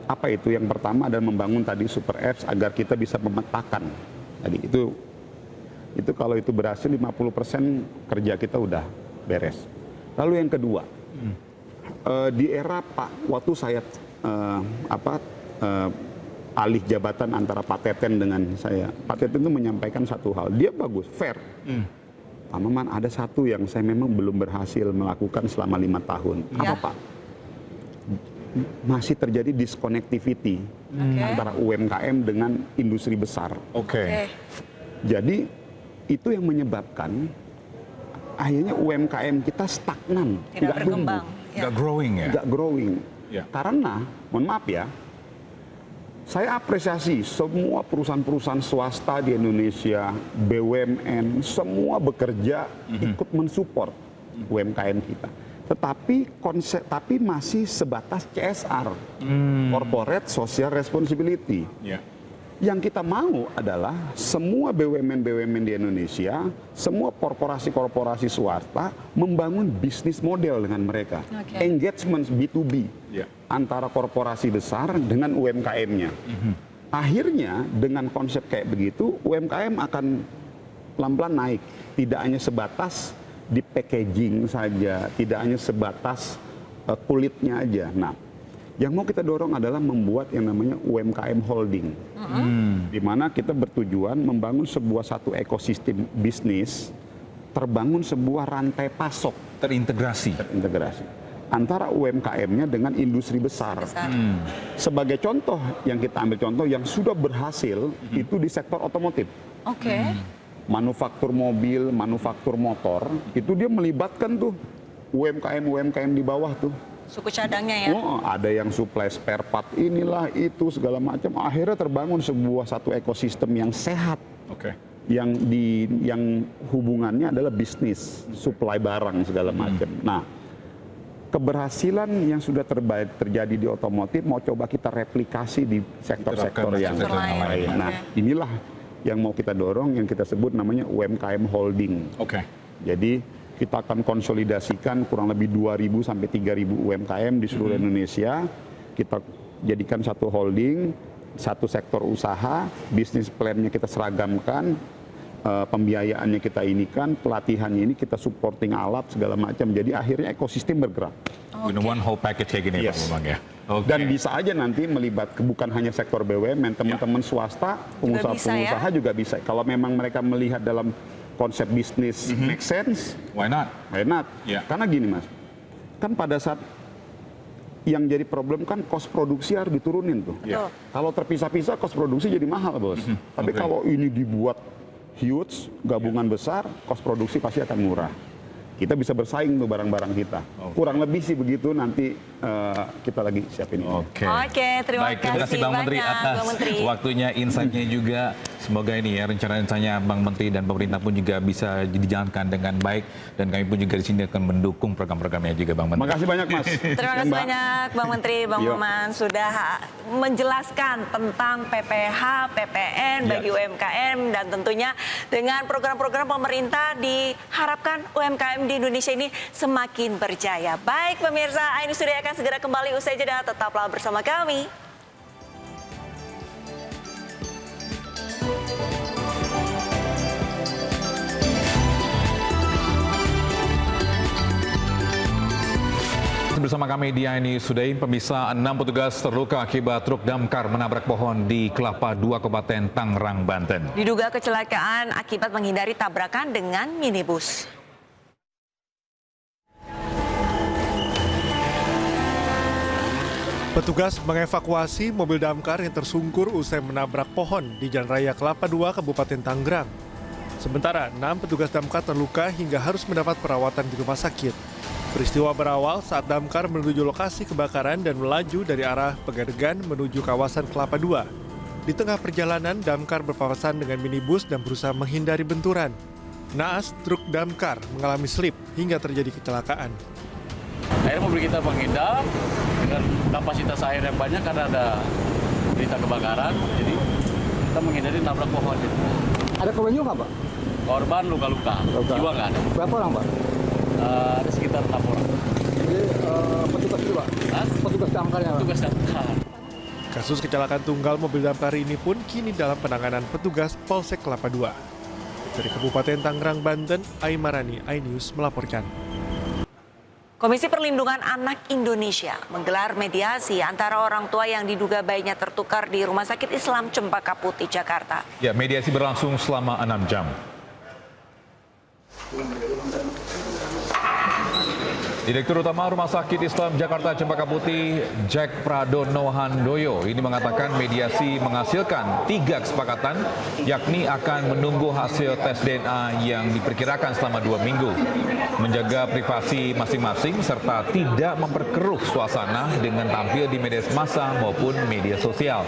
Apa itu? Yang pertama adalah membangun tadi super apps agar kita bisa memetakan. Tadi itu kalau itu berhasil 50% kerja kita udah beres. Lalu yang kedua, di era Pak, waktu saya alih jabatan antara Pak Teten dengan saya, Pak Teten itu menyampaikan satu hal, dia bagus, fair. Pak Maman, ada satu yang saya memang belum berhasil melakukan selama 5 tahun. Apa Pak? Masih terjadi disconnectivity antara UMKM dengan industri besar. Jadi itu yang menyebabkan akhirnya UMKM kita stagnan, tidak berkembang, nggak growing ya. Nggak growing. Karena, mohon maaf ya, saya apresiasi semua perusahaan-perusahaan swasta di Indonesia, BUMN, semua bekerja ikut mensupport UMKM kita. Tapi masih sebatas CSR, Corporate Social Responsibility. Yang kita mau adalah semua BUMN-BUMN di Indonesia, semua korporasi-korporasi swasta membangun bisnis model dengan mereka. Engagement B2B antara korporasi besar dengan UMKM-nya. Akhirnya dengan konsep kayak begitu, UMKM akan pelan-pelan naik. Tidak hanya sebatas di packaging saja, tidak hanya sebatas kulitnya aja. Nah, yang mau kita dorong adalah membuat yang namanya UMKM holding, di mana kita bertujuan membangun satu ekosistem bisnis, terbangun sebuah rantai pasok terintegrasi. antara UMKM-nya dengan industri besar. Sebagai contoh, yang kita ambil contoh yang sudah berhasil itu di sektor otomotif. Manufaktur mobil, manufaktur motor, itu dia melibatkan tuh UMKM di bawah tuh. Suku cadangnya ya? Oh, ada yang supply spare part inilah, itu, segala macam. Akhirnya terbangun satu ekosistem yang sehat. Yang hubungannya adalah bisnis, supply barang, segala macam. Nah, keberhasilan yang sudah terjadi di otomotif mau coba kita replikasi di sektor-sektor yang lain. Nah, inilah yang mau kita dorong, yang kita sebut namanya UMKM Holding. Jadi kita akan konsolidasikan kurang lebih 2.000 sampai 3.000 UMKM di seluruh Indonesia. Kita jadikan satu holding, satu sektor usaha, bisnis plan-nya kita seragamkan, pembiayaannya kita inikan, pelatihannya ini kita supporting alat segala macam. Jadi akhirnya ekosistem bergerak. One whole package kayak gini, Pak Bambang ya. Dan bisa aja nanti melibatkan bukan hanya sektor BUMN, teman-teman swasta, pengusaha-pengusaha juga bisa. Kalau memang mereka melihat dalam konsep bisnis make sense, why not? Karena gini Mas, kan pada saat yang jadi problem kan cost produksi harus diturunin tuh. Kalau terpisah-pisah cost produksi jadi mahal, Bos. Tapi kalau ini dibuat huge, gabungan besar, cost produksi pasti akan murah. Kita bisa bersaing tuh barang-barang kita. Kurang lebih sih begitu, nanti kita lagi siapin ini. Terima kasih Bang Menteri banyak, atas Bang Menteri. waktunya, insight-nya juga. Semoga ini ya rencana-rencananya Bang Menteri dan pemerintah pun juga bisa dijalankan dengan baik, dan kami pun juga di sini akan mendukung program-programnya juga, Bang Menteri. Makasih banyak, Mas. Terima kasih banyak Bang Menteri, Bang Maman sudah menjelaskan tentang PPH, PPN bagi UMKM, dan tentunya dengan program-program pemerintah diharapkan UMKM di Indonesia ini semakin berjaya. Baik pemirsa, Ainu Studio akan segera kembali usai jeda, tetaplah bersama kami. Bersama kami di Ainu Today, pemirsa, 6 petugas terluka akibat truk damkar menabrak pohon di Kelapa II, Kabupaten Tangerang, Banten. Diduga kecelakaan akibat menghindari tabrakan dengan minibus. Petugas mengevakuasi mobil damkar yang tersungkur usai menabrak pohon di Jalan Raya Kelapa II, Kabupaten Tangerang. Sementara 6 petugas damkar terluka hingga harus mendapat perawatan di rumah sakit. Peristiwa berawal saat damkar menuju lokasi kebakaran dan melaju dari arah Pegadegan menuju kawasan Kelapa II. Di tengah perjalanan, damkar berpapasan dengan minibus dan berusaha menghindari benturan. Naas, truk damkar mengalami slip hingga terjadi kecelakaan. Akhirnya mobil kita menghindar dengan kapasitas air yang banyak karena ada berita kebakaran, jadi kita menghindari nabrak pohon. Ada korban juga Pak? Korban luka-luka, jiwa nggak ada. Berapa orang Pak? Ada sekitar 6 orang. Jadi petugas itu Pak? Petugas damkarnya Pak? Petugas damkar. Kasus kecelakaan tunggal mobil damkar ini pun kini dalam penanganan petugas Polsek Kelapa II. Dari Kabupaten Tangerang, Banten, Aimarani, iNews melaporkan. Komisi Perlindungan Anak Indonesia menggelar mediasi antara orang tua yang diduga bayinya tertukar di Rumah Sakit Islam Cempaka Putih, Jakarta. Ya, mediasi berlangsung selama 6 jam. Direktur Utama Rumah Sakit Islam Jakarta Cempaka Putih, Jack Pradono Handoyo, ini mengatakan mediasi menghasilkan 3 kesepakatan, yakni akan menunggu hasil tes DNA yang diperkirakan selama 2 minggu, menjaga privasi masing-masing, serta tidak memperkeruh suasana dengan tampil di media massa maupun media sosial.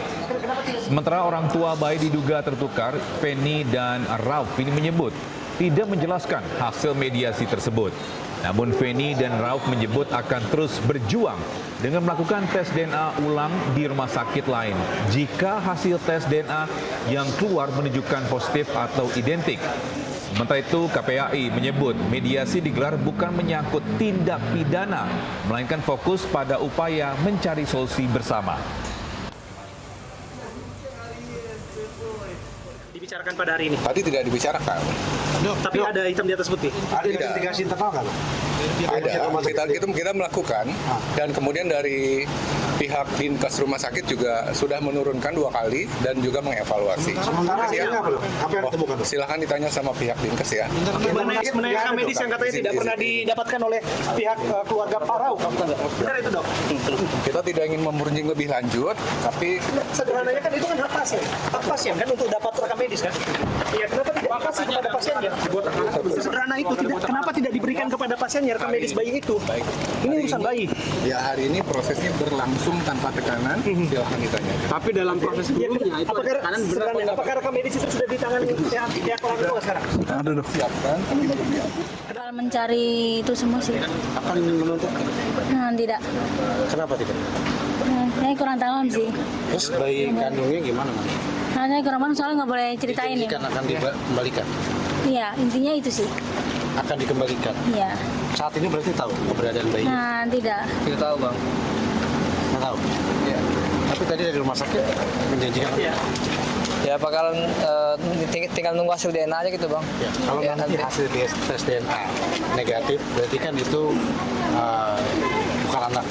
Sementara orang tua bayi diduga tertukar, Feni dan Rauf, ini menyebut tidak menjelaskan hasil mediasi tersebut. Namun Feni dan Rauf menyebut akan terus berjuang dengan melakukan tes DNA ulang di rumah sakit lain jika hasil tes DNA yang keluar menunjukkan positif atau identik. Sementara itu KPAI menyebut mediasi digelar bukan menyangkut tindak pidana, melainkan fokus pada upaya mencari solusi bersama. Dibicarakan pada hari ini? Tadi tidak dibicarakan. Tapi ada hitam di atas putih? Ada investigasi internal kan? Ada, kita melakukan dan kemudian dari pihak Dinkes Rumah Sakit juga sudah menurunkan 2 kali dan juga mengevaluasi. Sementara apa yang ditemukan? Silahkan ditanya sama pihak Dinkes ya. Mengenai rekam medis yang katanya tidak pernah didapatkan oleh pihak keluarga Pak Rauf. Benar itu, Dok? Kita tidak ingin memerunjing lebih lanjut, tapi sederhananya kan itu kan hak pasien kan untuk dapat rekam medis kan? Iya, kenapa tidak dikasih kepada pasiennya? Sederhana itu, kenapa tidak diberikan kepada pasiennya rekam medis bayi itu? Ini urusan bayi. Ya hari ini prosesnya berlangsung tanpa tekanan, silahkan ditanya. Tapi dalam proses sebelumnya itu tekanan berat. Apakah rekam medis itu sudah di tangan pihak orang tua sekarang? Aduh, siapkan, tapi belum ya. Mencari itu semua sih. Akan menuntut? Tidak. Kenapa tidak? Saya kurang tahu sih. Terus bayi kandungnya gimana, Mas? Saya kurang paham soalnya nggak boleh ceritain ya. Akan dikembalikan? Iya, intinya itu sih. Akan dikembalikan? Iya. Saat ini berarti tahu keberadaan bayinya? Tidak. Tidak tahu, Bang. Nggak tahu? Iya. Tapi tadi dari rumah sakit menjanjikan apa? Ya bakalan tinggal nunggu hasil DNA aja gitu, Bang. Ya, kalau nanti hasil tes DNA negatif, berarti kan itu bukan anak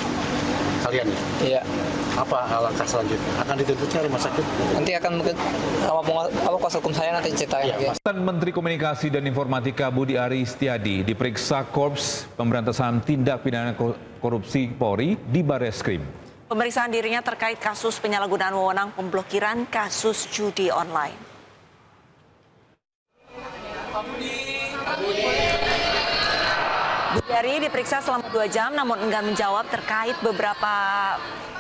kalian ya? Iya. Apa langkah selanjutnya? Akan dituntut ke rumah sakit? Nanti akan mungkin apa kuasa hukum saya nanti ceritain. Ya, Menteri Komunikasi dan Informatika Budi Ari Setiadi diperiksa Korps Pemberantasan Tindak Pidana Korupsi Polri di Bareskrim. Pemeriksaan dirinya terkait kasus penyalahgunaan wewenang pemblokiran kasus judi online. Budi Ari diperiksa selama 2 jam namun enggan menjawab terkait beberapa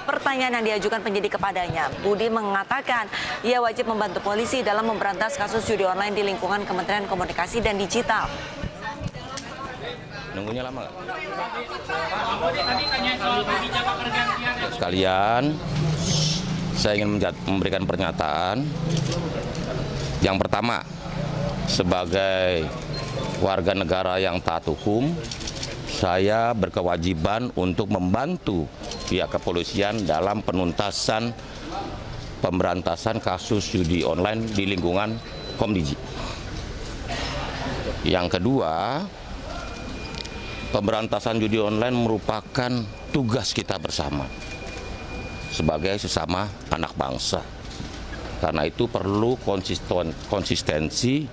pertanyaan yang diajukan penyidik kepadanya. Budi mengatakan ia wajib membantu polisi dalam memberantas kasus judi online di lingkungan Kementerian Komunikasi dan Digital. Nunggunya lama nggak? Sekalian, saya ingin memberikan pernyataan. Yang pertama, sebagai warga negara yang taat hukum, saya berkewajiban untuk membantu pihak kepolisian dalam penuntasan pemberantasan kasus judi online di lingkungan Komdiji. Yang kedua, pemberantasan judi online merupakan tugas kita bersama sebagai sesama anak bangsa. Karena itu perlu konsistensi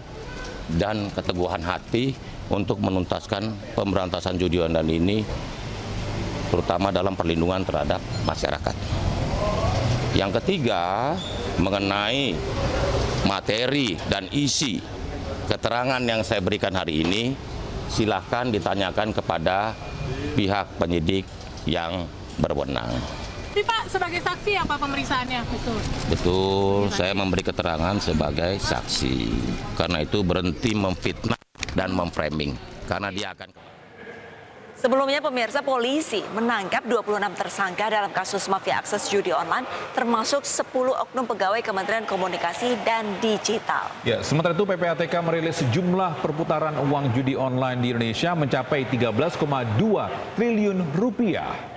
dan keteguhan hati untuk menuntaskan pemberantasan judi online ini, terutama dalam perlindungan terhadap masyarakat. Yang ketiga, mengenai materi dan isi keterangan yang saya berikan hari ini, silahkan ditanyakan kepada pihak penyidik yang berwenang. Tapi Pak, sebagai saksi apa pemeriksaannya? Betul, saya memberi keterangan sebagai saksi. Karena itu berhenti memfitnah dan memframing. Karena dia akan... Sebelumnya pemirsa, polisi menangkap 26 tersangka dalam kasus mafia akses judi online, termasuk 10 oknum pegawai Kementerian Komunikasi dan Digital. Ya, sementara itu PPATK merilis jumlah perputaran uang judi online di Indonesia mencapai 13,2 triliun rupiah.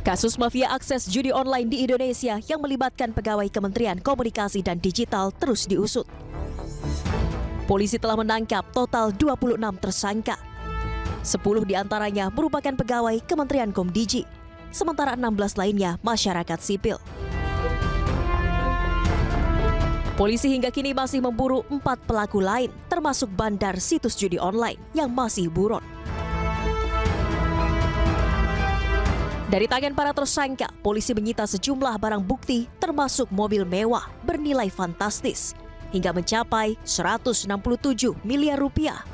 Kasus mafia akses judi online di Indonesia yang melibatkan pegawai Kementerian Komunikasi dan Digital terus diusut. Polisi telah menangkap total 26 tersangka. 10 diantaranya merupakan pegawai Kementerian Komdiji, sementara 16 lainnya masyarakat sipil. Polisi hingga kini masih memburu 4 pelaku lain, termasuk bandar situs judi online yang masih buron. Dari tangan para tersangka, polisi menyita sejumlah barang bukti termasuk mobil mewah bernilai fantastis hingga mencapai 167 miliar rupiah.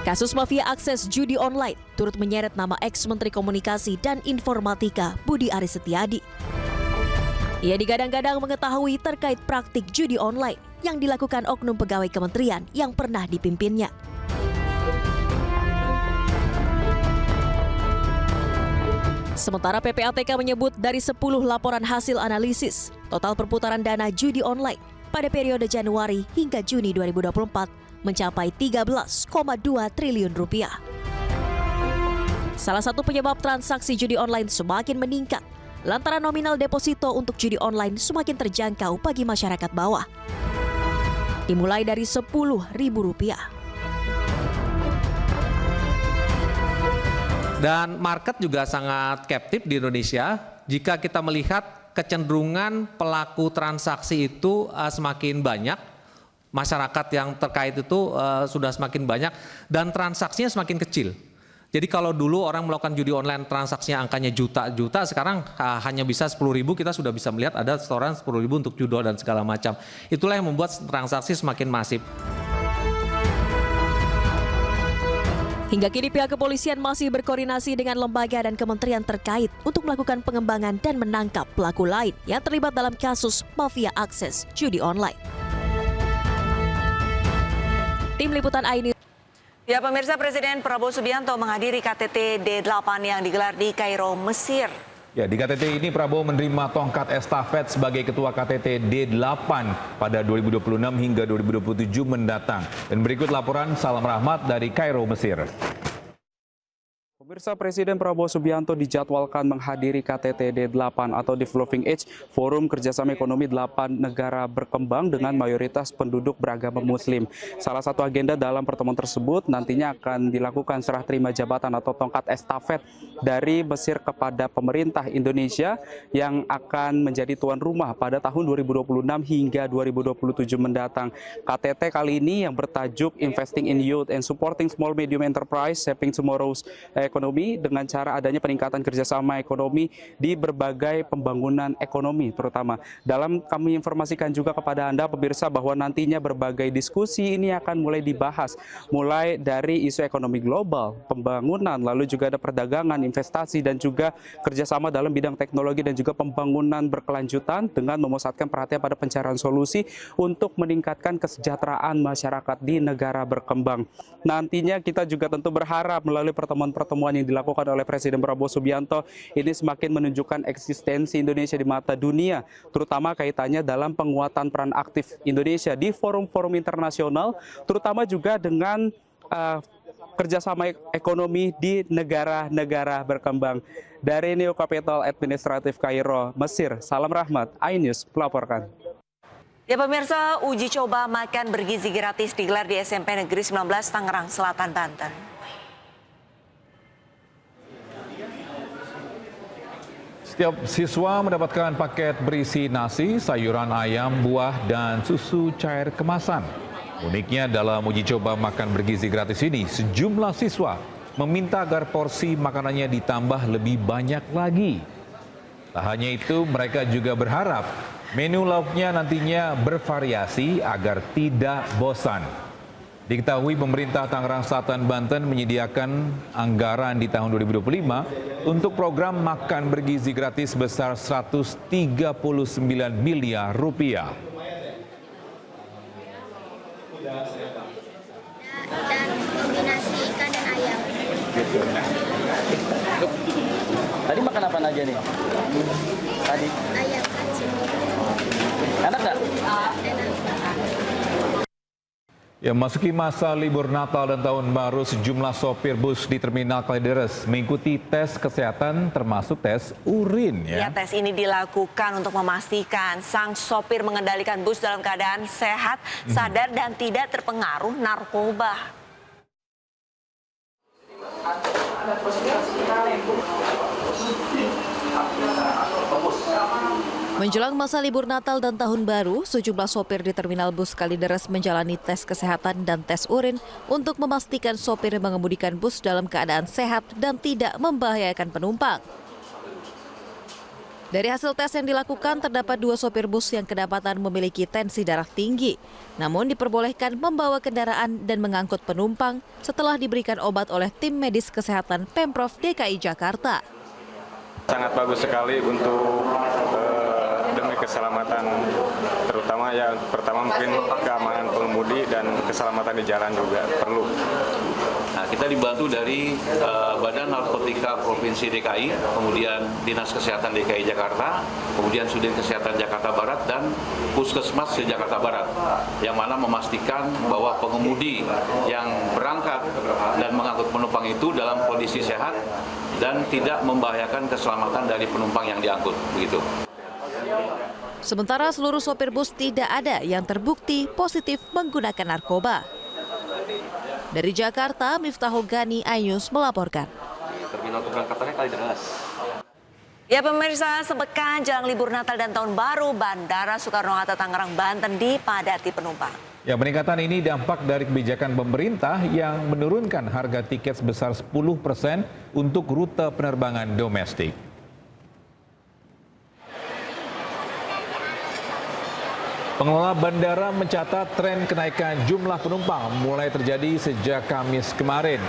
Kasus mafia akses judi online turut menyeret nama ex-Menteri Komunikasi dan Informatika Budi Ari Setiadi. Ia digadang-gadang mengetahui terkait praktik judi online yang dilakukan oknum pegawai kementerian yang pernah dipimpinnya. Sementara PPATK menyebut dari 10 laporan hasil analisis, total perputaran dana judi online pada periode Januari hingga Juni 2024 mencapai 13,2 triliun rupiah. Salah satu penyebab transaksi judi online semakin meningkat lantaran nominal deposito untuk judi online semakin terjangkau bagi masyarakat bawah. Dimulai dari Rp10.000. Dan market juga sangat captive di Indonesia. Jika kita melihat kecenderungan pelaku transaksi itu semakin banyak, masyarakat yang terkait itu sudah semakin banyak dan transaksinya semakin kecil. Jadi kalau dulu orang melakukan judi online transaksinya angkanya juta-juta, sekarang hanya bisa 10.000, kita sudah bisa melihat ada setoran 10.000 untuk judo dan segala macam. Itulah yang membuat transaksi semakin masif. Hingga kini pihak kepolisian masih berkoordinasi dengan lembaga dan kementerian terkait untuk melakukan pengembangan dan menangkap pelaku lain yang terlibat dalam kasus mafia akses judi online. Tim Liputan iNews. Ya pemirsa, Presiden Prabowo Subianto menghadiri KTT D8 yang digelar di Kairo, Mesir. Ya, di KTT ini Prabowo menerima tongkat estafet sebagai Ketua KTT D8 pada 2026 hingga 2027 mendatang. Dan berikut laporan Salam Rahmat dari Kairo, Mesir. Pemirsa, Presiden Prabowo Subianto dijadwalkan menghadiri KTT D8 atau Developing Age, Forum Kerjasama Ekonomi 8 Negara Berkembang dengan mayoritas penduduk beragama Muslim. Salah satu agenda dalam pertemuan tersebut nantinya akan dilakukan serah terima jabatan atau tongkat estafet dari Mesir kepada pemerintah Indonesia yang akan menjadi tuan rumah pada tahun 2026 hingga 2027 mendatang. KTT kali ini yang bertajuk Investing in Youth and Supporting Small Medium Enterprise, Shaping Tomorrow's Ekonomi, dengan cara adanya peningkatan kerjasama ekonomi di berbagai pembangunan ekonomi terutama. Dalam kami informasikan juga kepada Anda pemirsa bahwa nantinya berbagai diskusi ini akan mulai dibahas, mulai dari isu ekonomi global, pembangunan, lalu juga ada perdagangan, investasi dan juga kerjasama dalam bidang teknologi dan juga pembangunan berkelanjutan dengan memusatkan perhatian pada pencarian solusi untuk meningkatkan kesejahteraan masyarakat di negara berkembang. Nantinya kita juga tentu berharap melalui pertemuan-pertemuan yang dilakukan oleh Presiden Prabowo Subianto ini semakin menunjukkan eksistensi Indonesia di mata dunia, terutama kaitannya dalam penguatan peran aktif Indonesia di forum-forum internasional, terutama juga dengan kerjasama ekonomi di negara-negara berkembang. Dari Neo Capital Administratif Kairo, Mesir, Salam Rahmat, iNews melaporkan. Ya pemirsa, uji coba makan bergizi gratis digelar di SMP Negeri 19 Tangerang Selatan, Banten. Setiap siswa mendapatkan paket berisi nasi, sayuran ayam, buah, dan susu cair kemasan. Uniknya dalam uji coba makan bergizi gratis ini, sejumlah siswa meminta agar porsi makanannya ditambah lebih banyak lagi. Tak hanya itu, mereka juga berharap menu lauknya nantinya bervariasi agar tidak bosan. Diketahui pemerintah Tangerang Selatan, Banten menyediakan anggaran di tahun 2025 untuk program makan bergizi gratis sebesar Rp139 miliar. Dan kombinasi ikan dan ayam. Tadi makan apa aja nih? Tadi? Ayam kacang. Enak nggak? Enak. Ya, masuki masa libur Natal dan Tahun Baru, sejumlah sopir bus di Terminal Kalideres mengikuti tes kesehatan termasuk tes urin. Ya, tes ini dilakukan untuk memastikan sang sopir mengendalikan bus dalam keadaan sehat, sadar dan tidak terpengaruh narkoba. Menjelang masa libur Natal dan Tahun Baru, sejumlah sopir di Terminal Bus Kalideres menjalani tes kesehatan dan tes urin untuk memastikan sopir mengemudikan bus dalam keadaan sehat dan tidak membahayakan penumpang. Dari hasil tes yang dilakukan, terdapat 2 sopir bus yang kedapatan memiliki tensi darah tinggi, namun diperbolehkan membawa kendaraan dan mengangkut penumpang setelah diberikan obat oleh tim medis kesehatan Pemprov DKI Jakarta. Sangat bagus sekali untuk demi keselamatan, terutama ya pertama mungkin keamanan pengemudi dan keselamatan di jalan juga perlu. Nah, kita dibantu dari Badan Narkotika Provinsi DKI, kemudian Dinas Kesehatan DKI Jakarta, kemudian Sudin Kesehatan Jakarta Barat, dan Puskesmas Jakarta Barat, yang mana memastikan bahwa pengemudi yang berangkat dan mengangkut penumpang itu dalam kondisi sehat dan tidak membahayakan keselamatan dari penumpang yang diangkut. Begitu. Sementara seluruh sopir bus tidak ada yang terbukti positif menggunakan narkoba. Dari Jakarta, Miftahul Gani, iNews melaporkan. Terminal keberangkatannya Kalideres. Ya pemirsa, sepekan jelang libur Natal dan Tahun Baru, Bandara Soekarno-Hatta Tangerang, Banten dipadati penumpang. Ya, peningkatan ini dampak dari kebijakan pemerintah yang menurunkan harga tiket sebesar 10% untuk rute penerbangan domestik. Pengelola bandara mencatat tren kenaikan jumlah penumpang mulai terjadi sejak Kamis kemarin.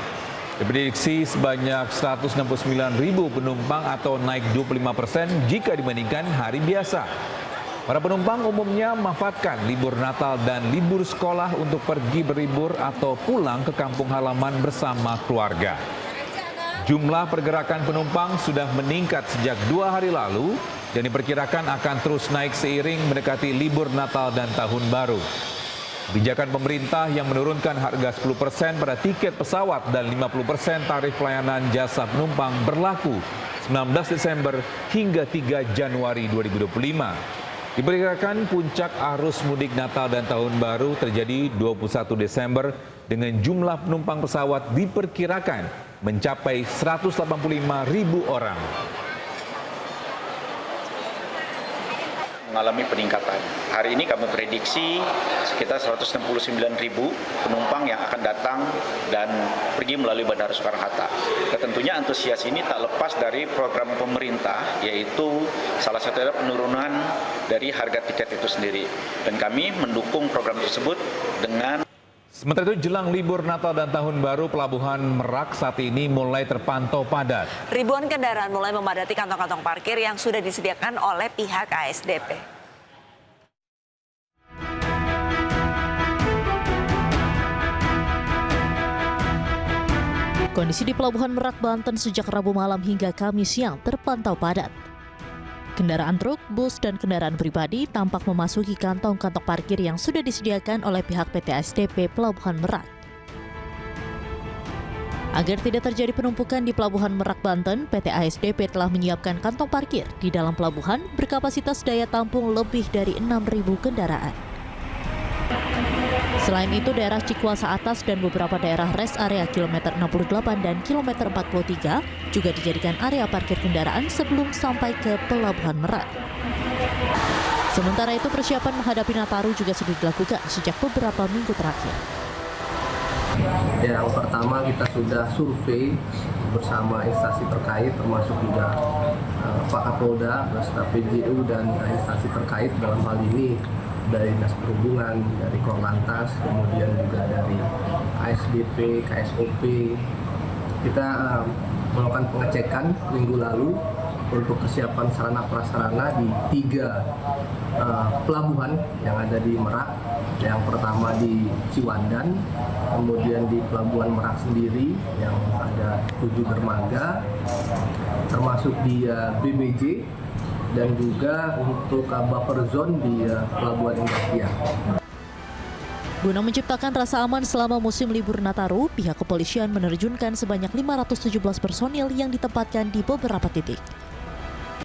Diprediksi sebanyak 169.000 penumpang atau naik 25% jika dibandingkan hari biasa. Para penumpang umumnya memanfaatkan libur Natal dan libur sekolah untuk pergi berlibur atau pulang ke kampung halaman bersama keluarga. Jumlah pergerakan penumpang sudah meningkat sejak 2 hari lalu dan diperkirakan akan terus naik seiring mendekati libur Natal dan Tahun Baru. Kebijakan pemerintah yang menurunkan harga 10% pada tiket pesawat dan 50% tarif pelayanan jasa penumpang berlaku 19 Desember hingga 3 Januari 2025. Diperkirakan puncak arus mudik Natal dan Tahun Baru terjadi 21 Desember dengan jumlah penumpang pesawat diperkirakan mencapai 185.000 orang. Mengalami peningkatan. Hari ini kami prediksi sekitar 169.000 penumpang yang akan datang dan pergi melalui Bandara Soekarno-Hatta. Dan tentunya antusias ini tak lepas dari program pemerintah, yaitu salah satunya penurunan dari harga tiket itu sendiri. Dan kami mendukung program tersebut dengan. Sementara itu jelang libur Natal dan Tahun Baru, Pelabuhan Merak saat ini mulai terpantau padat. Ribuan kendaraan mulai memadati kantong-kantong parkir yang sudah disediakan oleh pihak ASDP. Kondisi di Pelabuhan Merak, Banten sejak Rabu malam hingga Kamis siang terpantau padat. Kendaraan truk, bus, dan kendaraan pribadi tampak memasuki kantong-kantong parkir yang sudah disediakan oleh pihak PT ASDP Pelabuhan Merak. Agar tidak terjadi penumpukan di Pelabuhan Merak, Banten, PT ASDP telah menyiapkan kantong parkir di dalam pelabuhan berkapasitas daya tampung lebih dari 6.000 kendaraan. Selain itu, daerah Cikuasa Atas dan beberapa daerah rest area kilometer 68 dan kilometer 43 juga dijadikan area parkir kendaraan sebelum sampai ke Pelabuhan Merak. Sementara itu, persiapan menghadapi Nataru juga sudah dilakukan sejak beberapa minggu terakhir. Yang pertama, kita sudah survei bersama instansi terkait, termasuk juga Pak Kapolda, beserta PJU dan instansi terkait dalam hal ini dari Dinas Perhubungan, dari Korlantas, kemudian juga dari ASDP, KSOP. Kita melakukan pengecekan minggu lalu untuk kesiapan sarana prasarana di 3 pelabuhan yang ada di Merak. Yang pertama di Ciwandan, kemudian di Pelabuhan Merak sendiri yang ada 7 dermaga, termasuk di BBJ, dan juga untuk buffer zone di Pelabuhan Indah Kiat. Guna menciptakan rasa aman selama musim libur Nataru, pihak kepolisian menerjunkan sebanyak 517 personil yang ditempatkan di beberapa titik.